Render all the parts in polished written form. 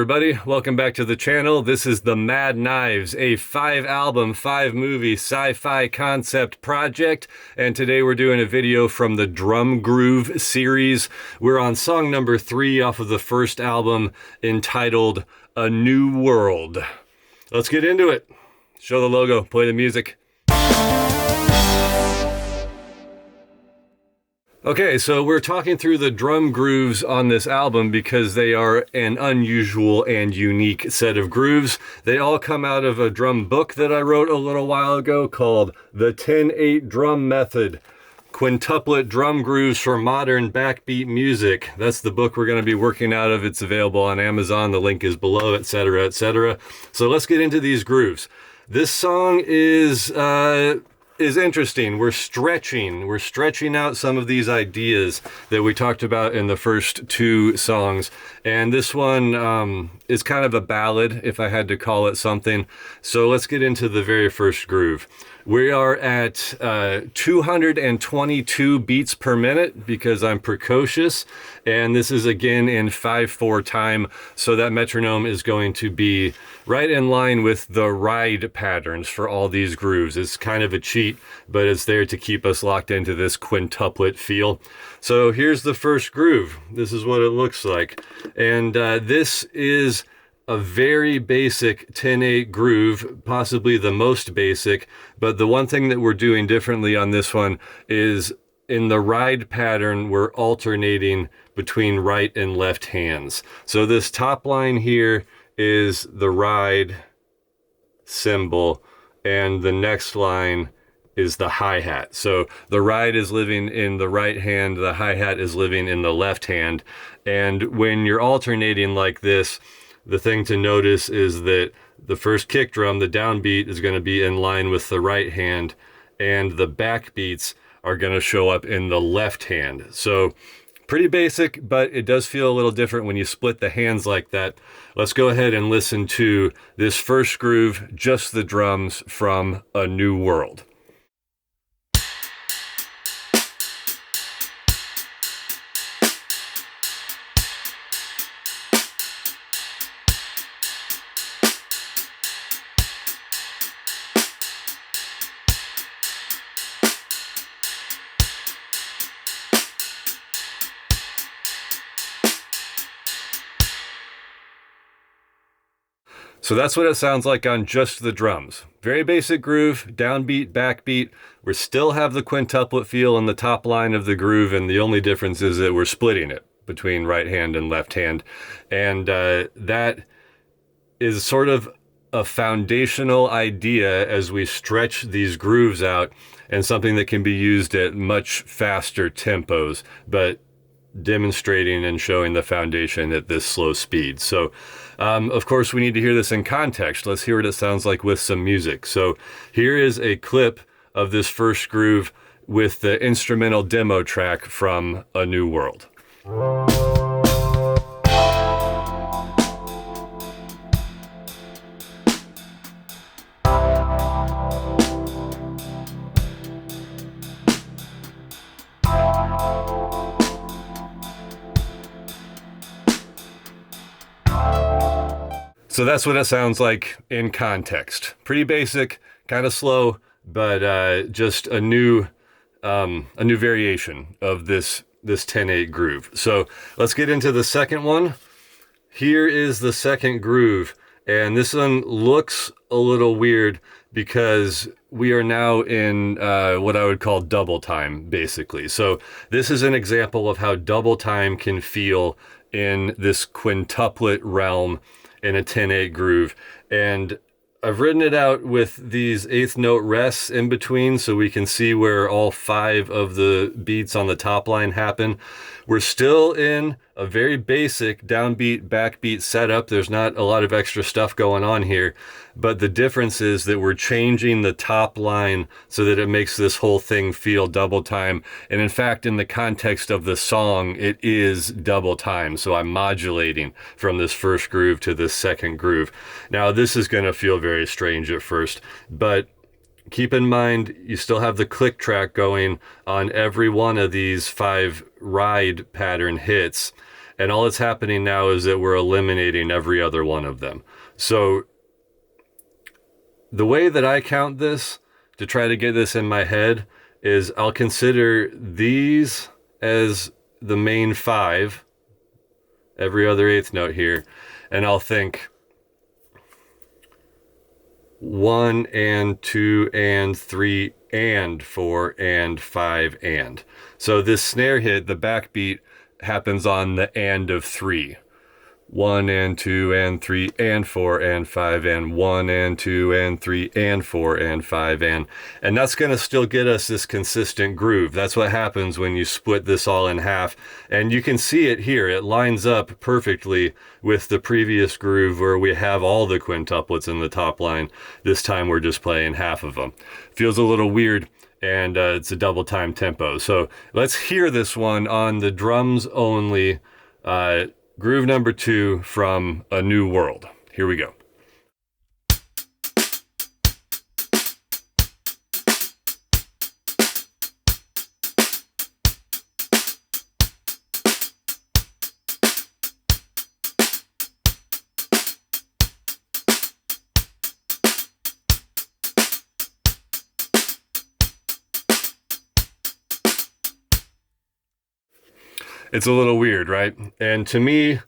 everybody. Welcome back to the channel. This is the Mad Knives, a 5-album, 5-movie sci-fi concept project. And today we're doing a video from the Drum Groove series. We're on song number 3 off of the first album entitled A New World. Let's get into it. Show the logo, play the music. Okay, so we're talking through the drum grooves on this album because they are an unusual and unique set of grooves. They all come out of a drum book that I wrote a little while ago called The 10/8 Drum Method, Quintuplet Drum Grooves for Modern Backbeat Music. That's the book we're going to be working out of. It's available on Amazon. The link is below, etc., etc. So let's get into these grooves. This song is interesting. We're stretching out some of these ideas that we talked about in the first 2 songs. And this one is kind of a ballad, if I had to call it something. So let's get into the very first groove. We are at 222 beats per minute because I'm precocious. And this is again in 5/4 time. So that metronome is going to be right in line with the ride patterns for all these grooves. It's kind of a cheat, but it's there to keep us locked into this quintuplet feel. So here's the first groove. This is what it looks like. And this is a very basic 10/8 groove, possibly the most basic, but the one thing that we're doing differently on this one is in the ride pattern, we're alternating between right and left hands. So this top line here is the ride cymbal, and the next line is the hi-hat. So the ride is living in the right hand, the hi-hat is living in the left hand. And when you're alternating like this, the thing to notice is that the first kick drum, the downbeat, is going to be in line with the right hand, and the backbeats are going to show up in the left hand. So pretty basic, but it does feel a little different when you split the hands like that. Let's go ahead and listen to this first groove, just the drums from A New World. So that's what it sounds like on just the drums. Very basic groove, downbeat, backbeat. We still have the quintuplet feel in the top line of the groove, and the only difference is that we're splitting it between right hand and left hand. And that is sort of a foundational idea as we stretch these grooves out, and something that can be used at much faster tempos, but demonstrating and showing the foundation at this slow speed. So of course we need to hear this in context. Let's hear what it sounds like with some music. So here is a clip of this first groove with the instrumental demo track from A New World. So that's what it sounds like in context. Pretty basic, kind of slow, but just a new variation of this 10/8 groove. So let's get into the second one. Here is the second groove, and this one looks a little weird because we are now in what I would call double time, basically. So this is an example of how double time can feel in this quintuplet realm in a 10/8 groove. And I've written it out with these 8th note rests in between so we can see where all 5 of the beats on the top line happen. We're still in a very basic downbeat, backbeat setup. There's not a lot of extra stuff going on here, but the difference is that we're changing the top line so that it makes this whole thing feel double time. And in fact, in the context of the song, it is double time. So I'm modulating from this first groove to this second groove. Now, this is going to feel very strange at first, but keep in mind, you still have the click track going on every one of these 5 ride pattern hits. And all that's happening now is that we're eliminating every other one of them. So the way that I count this to try to get this in my head is I'll consider these as the main 5, every other 8th note here, and I'll think 1 and 2 and 3 and 4 and 5 and. So this snare hit, the backbeat, happens on the and of 3. 1 and 2 and 3 and 4 and 5 and 1 and 2 and 3 and 4 and 5 and that's going to still get us this consistent groove. That's what happens when you split this all in half, and you can see it here. It lines up perfectly with the previous groove where we have all the quintuplets in the top line. This time we're just playing half of them. Feels a little weird, and it's a double time tempo. So let's hear this one on the drums only, groove number 2 from A New World. Here we go. It's a little weird, right? And to me,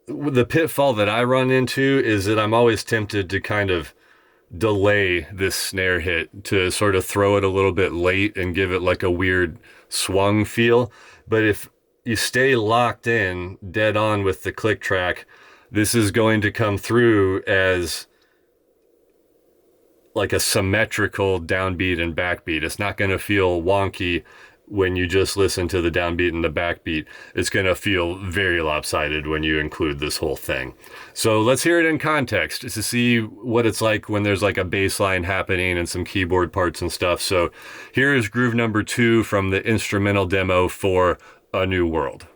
the pitfall that I run into is that I'm always tempted to kind of delay this snare hit, to sort of throw it a little bit late and give it like a weird swung feel. But if you stay locked in dead on with the click track, this is going to come through as like a symmetrical downbeat and backbeat. It's not going to feel wonky when you just listen to the downbeat and the backbeat. It's going to feel very lopsided when you include this whole thing. So let's hear it in context to see what it's like when there's like a bass line happening and some keyboard parts and stuff. So here is groove number 2 from the instrumental demo for A New World.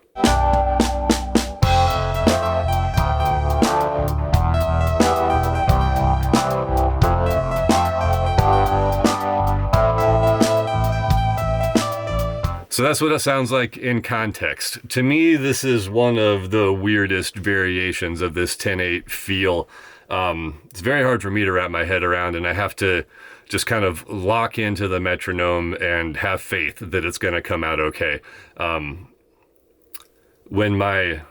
So that's what it sounds like in context. To me, this is one of the weirdest variations of this 10/8 feel. It's very hard for me to wrap my head around, and I have to just kind of lock into the metronome and have faith that it's going to come out okay. When my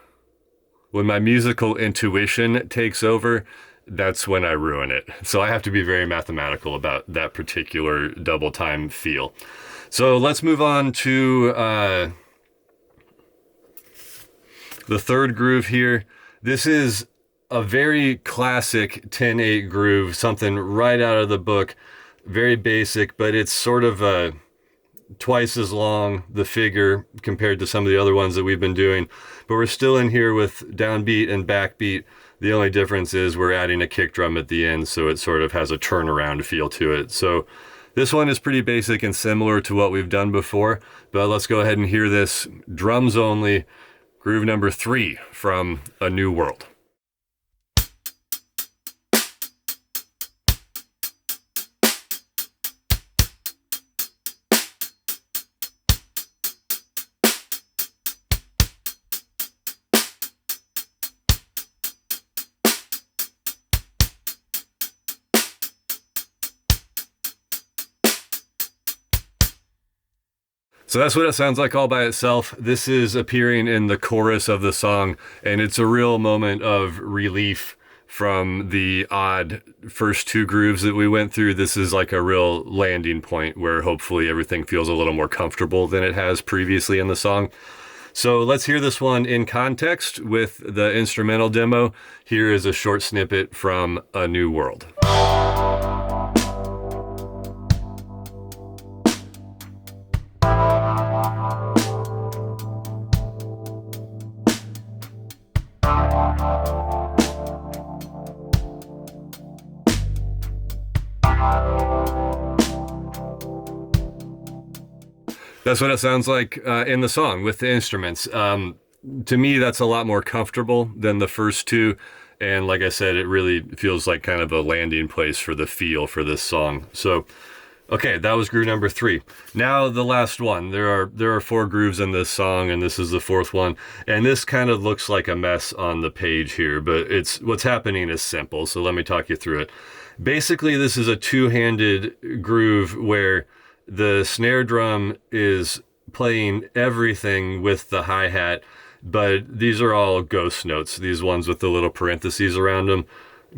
musical intuition takes over, that's when I ruin it. So I have to be very mathematical about that particular double time feel. So let's move on to the third groove here. This is a very classic 10/8 groove, something right out of the book, very basic, but it's sort of twice as long, the figure, compared to some of the other ones that we've been doing. But we're still in here with downbeat and backbeat. The only difference is we're adding a kick drum at the end, so it sort of has a turnaround feel to it. So this one is pretty basic and similar to what we've done before, but let's go ahead and hear this drums only, groove number 3 from A New World. So that's what it sounds like all by itself. This is appearing in the chorus of the song, and it's a real moment of relief from the odd first 2 grooves that we went through. This is like a real landing point where hopefully everything feels a little more comfortable than it has previously in the song. So let's hear this one in context with the instrumental demo. Here is a short snippet from A New World. That's what it sounds like in the song with the instruments. To me, that's a lot more comfortable than the first 2. And like I said, it really feels like kind of a landing place for the feel for this song. So Okay, that was groove number 3. Now the last one. There are 4 grooves in this song, and this is the 4th one. And this kind of looks like a mess on the page here, but it's what's happening is simple. So let me talk you through it. Basically, this is a 2-handed groove where the snare drum is playing everything with the hi-hat, but these are all ghost notes, these ones with the little parentheses around them.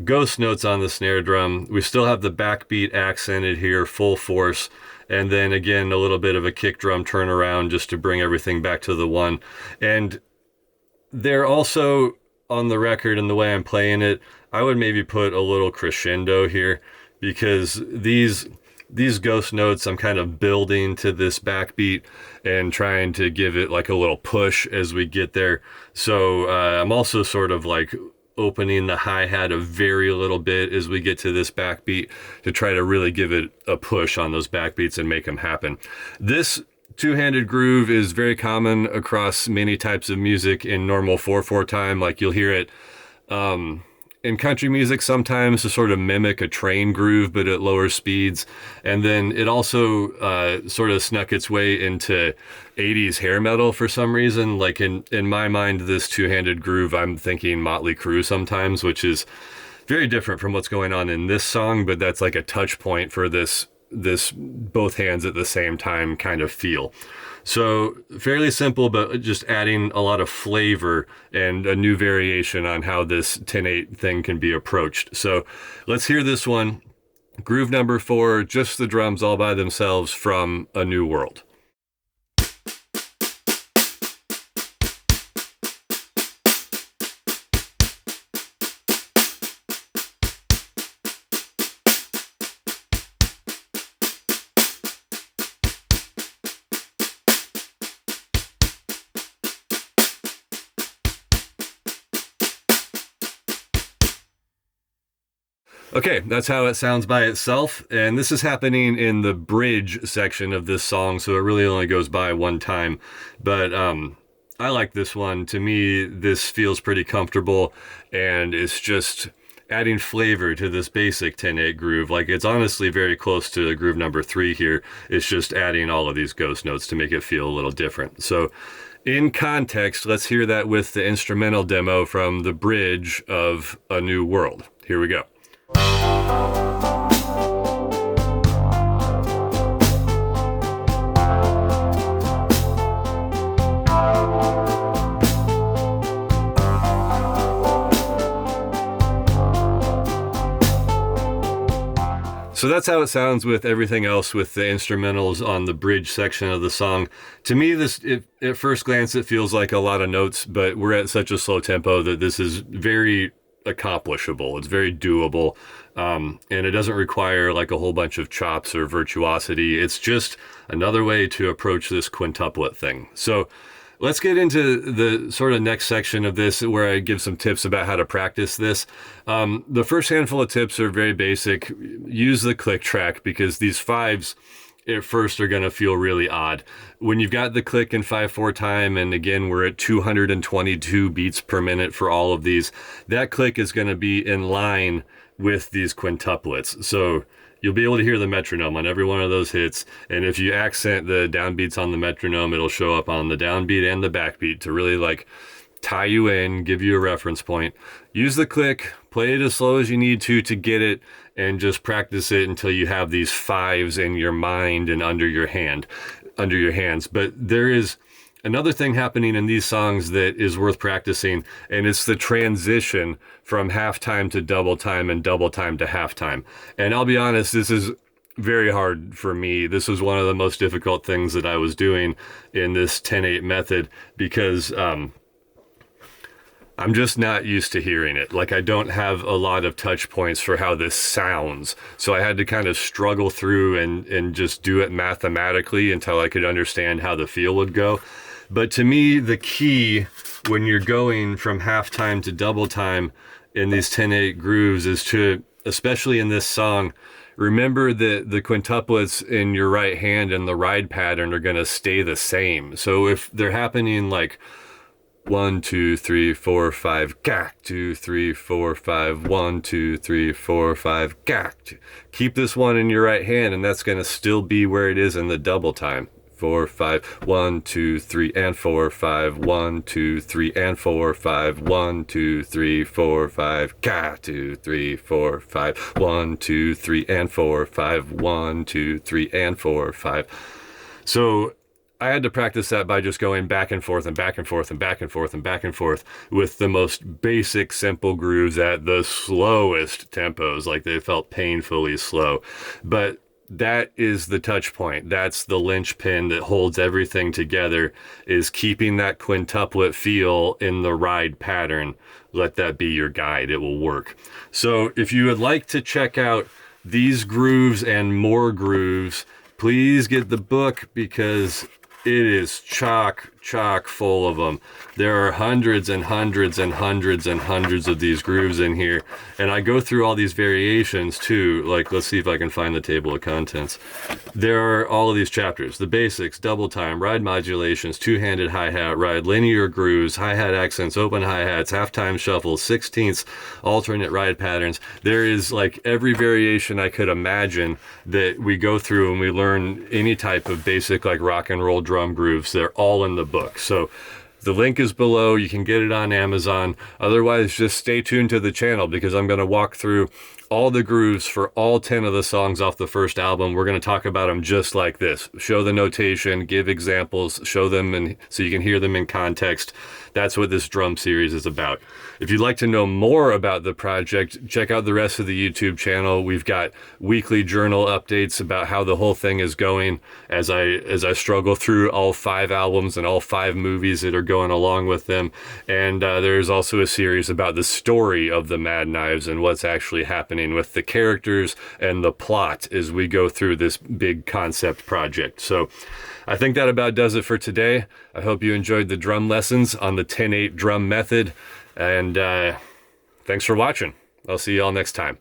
Ghost notes on the snare drum. We still have the backbeat accented here, full force, and then again a little bit of a kick drum turnaround just to bring everything back to the one. And they're also on the record, and the way I'm playing it, I would maybe put a little crescendo here, because these ghost notes I'm kind of building to this backbeat and trying to give it like a little push as we get there. So I'm also sort of like opening the hi-hat a very little bit as we get to this backbeat to try to really give it a push on those backbeats and make them happen. This 2-handed groove is very common across many types of music in normal 4/4 time. Like you'll hear it in country music sometimes to sort of mimic a train groove, but at lower speeds. And then it also sort of snuck its way into 80s hair metal for some reason. Like in my mind, this 2-handed groove, I'm thinking Motley Crue sometimes, which is very different from what's going on in this song, but that's like a touch point for this both hands at the same time kind of feel. So fairly simple, but just adding a lot of flavor and a new variation on how this 10/8 thing can be approached. So let's hear this one. Groove number 4, just the drums all by themselves from A New World. Okay, that's how it sounds by itself, and this is happening in the bridge section of this song, so it really only goes by one time, but I like this one. To me, this feels pretty comfortable, and it's just adding flavor to this basic 10/8 groove. Like, it's honestly very close to groove number 3 here. It's just adding all of these ghost notes to make it feel a little different. So in context, let's hear that with the instrumental demo from the bridge of A New World. Here we go. So that's how it sounds with everything else with the instrumentals on the bridge section of the song. To me, at first glance, it feels like a lot of notes, but we're at such a slow tempo that this is very accomplishable. It's very doable, and it doesn't require like a whole bunch of chops or virtuosity. It's just another way to approach this quintuplet thing. So let's get into the sort of next section of this where I give some tips about how to practice this. The first handful of tips are very basic. Use the click track, because these 5s at first are going to feel really odd. When you've got the click in 5/4 time, and again, we're at 222 beats per minute for all of these, that click is going to be in line with these quintuplets. So you'll be able to hear the metronome on every one of those hits. And if you accent the downbeats on the metronome, it'll show up on the downbeat and the backbeat to really like tie you in, give you a reference point. Use the click, play it as slow as you need to get it, and just practice it until you have these 5s in your mind and under your hands. But there is another thing happening in these songs that is worth practicing, and it's the transition from halftime to double time and double time to halftime. And I'll be honest, this is very hard for me. This was one of the most difficult things that I was doing in this 10/8 method, because I'm just not used to hearing it. Like, I don't have a lot of touch points for how this sounds. So I had to kind of struggle through and just do it mathematically until I could understand how the feel would go. But to me, the key when you're going from halftime to double time in these 10/8 grooves is to, especially in this song, remember that the quintuplets in your right hand and the ride pattern are going to stay the same. So if they're happening like 1, 2, 3, 4, 5, gak, 2, 3, 4, 5, 1, 2, 3, 4, 5, gak. Keep this one in your right hand, and that's going to still be where it is in the double time. 4, 5, 1, 2, 3, and 4, 5, 1, 2, 3, and 4, 5, 1, 2, 3, 4, 5, ga, 2, 3, 4, 5, 1, 2, 3, and 4, 5, 1, 2, 3, and 4, 5. So I had to practice that by just going back and forth and back and forth and back and forth and back and forth with the most basic, simple grooves at the slowest tempos, like they felt painfully slow. But that is the touch point. That's the linchpin that holds everything together, is keeping that quintuplet feel in the ride pattern. Let that be your guide. It will work. So if you would like to check out these grooves and more grooves, please get the book, because it is chock full of them. There are hundreds and hundreds and hundreds and hundreds of these grooves in here, and I go through all these variations too. Like, let's see if I can find the table of contents. There are all of these chapters: the basics, double time, ride modulations, two-handed hi-hat ride, linear grooves, hi-hat accents, open hi-hats, half-time shuffles, sixteenths, alternate ride patterns. There is like every variation I could imagine that we go through, and we learn any type of basic like rock and roll drum grooves. They're all in the book. So the link is below. You can get it on Amazon. Otherwise, just stay tuned to the channel, because I'm going to walk through all the grooves for all 10 of the songs off the first album. We're going to talk about them just like this. Show the notation, give examples, show them, and so you can hear them in context. That's what this drum series is about. If you'd like to know more about the project, check out the rest of the YouTube channel. We've got weekly journal updates about how the whole thing is going as I struggle through all 5 albums and all 5 movies that are going along with them. And there's also a series about the story of the Mad Knives and what's actually happening with the characters and the plot as we go through this big concept project. So I think that about does it for today. I hope you enjoyed the drum lessons on the 10/8 drum method. And thanks for watching. I'll see you all next time.